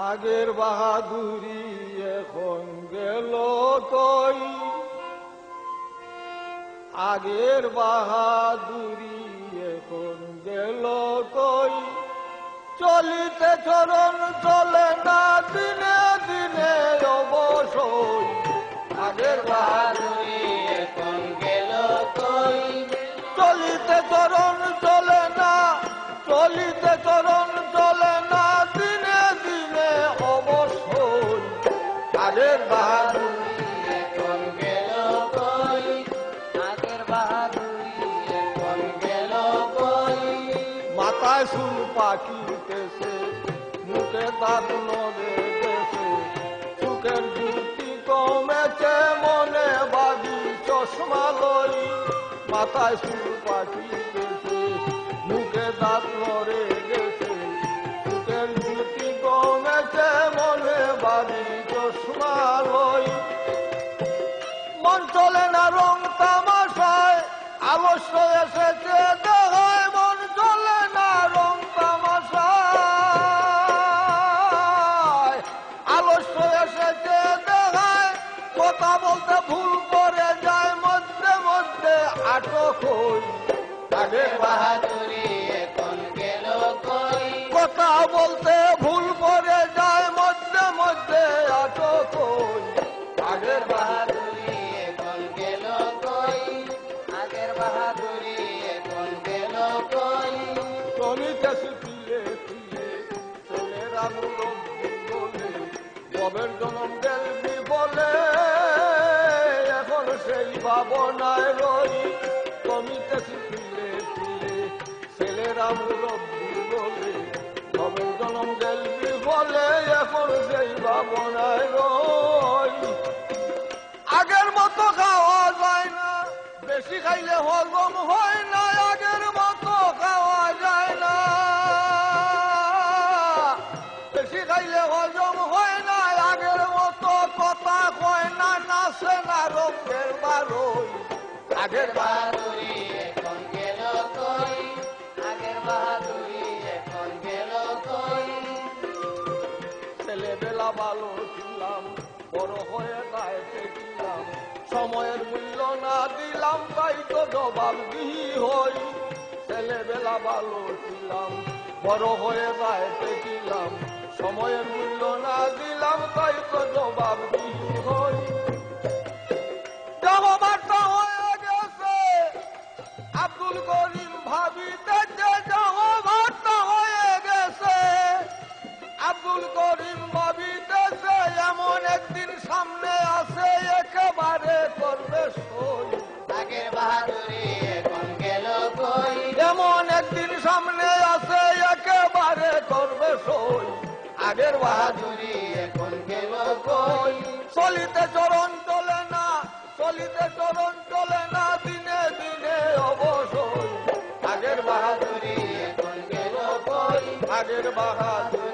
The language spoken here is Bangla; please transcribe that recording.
আগের বাহাদুরি এখন গেল কই, আগের বাহাদুরি এখন গেল কই, চলিতে চরণ চলে না দিনে দিনে অবশ্যই, আগের বাহাদুরি এখন গেল কই, চলিতে চরণ চলে না, চলিতে চরণ চলে না দিনে দিনে অবশ্যই, আগের বাহাদুরি এখন গেল কই, আগের বাহাদুরি এখন গেল কই। মাথায় চুল পাকিতেছে, মুখে দাঁত নড়েছে, চোখের জ্যোতি কমেছে, মনে বাজি চশমা লই। মাথায় চুল পাকিতেছে, মুখে দাঁত নড়ে গেছে, চোখের জ্যোতি কমেছে, মনে বাজি চশমা লই। মন চলে না রং তামাশায়, আলস্য এসেছে দেখায়, মন চলে না রং তামাশায়, আলস্য এসেছে দেখায়, কথা বলতে ভুল করে যায়, মধ্যে মধ্যে আটক হই, আগের বাহাদুরি এখন গেল কই, কথা বলতে ভুল করে যায়, মধ্যে মধ্যে আটক হই, আগের বাহাদুরি এখন গেল কই, আগের বাহাদুরি এখন গেল কই। চলিতেছি তিলে তিলে, ছেলেরা মুরব্বি বলে, ববের জনম গেলবি বলে, এখন সেই ভাবনায় রই। চলিতেছি তিলে তিলে, ছেলেরা মুরব্বি বলে, ববের জনম গেলবি বলে, এখন সেই ভাবনায় রই। আগের মতো খাওয়া যায় না, বেশি খাইলে হজম হয় না, আগের মতো খাওয়া যায় না, বেশি খাইলে হজম হয় না, আগের মতো কথা কয় না, নাচে না রঙের বারোই, আগের বাহাদুরি এখন গেল কই, আগের বাহাদুরি এখন গেল কই। ছেলেবেলা ভালো ছিলাম, বড় হয়ে গায়েতে ছিলাম, সময়ের মূল্য না দিলাম, তাই তো জবাব দিই হই। ছেলেবেলা ভালো ছিলাম, বড় হয়ে গায়েতে ছিলাম, সময়ের মূল্য না দিলাম, তাই তো জবাব দিই হই। জবাবটা হয়ে গেছে আব্দুল করিম ভাবিতেছে, জবাবটা হয়ে গেছে আব্দুল করিম ভাবিতেছে, এমন একদিন সামনে আছে একেবারে করবে সই, আগের বাহাদুরি এখন গেল কই, এমন একদিন সামনে আছে একেবারে করবে সই, আগের বাহাদুরি এখন গেল কই। চলিতে চরণ চলে না, চলিতে চরণ চলে না দিনে দিনে অবশ্যই, আগের বাহাদুরি এখন গেল কই, আগের বাহাদুরি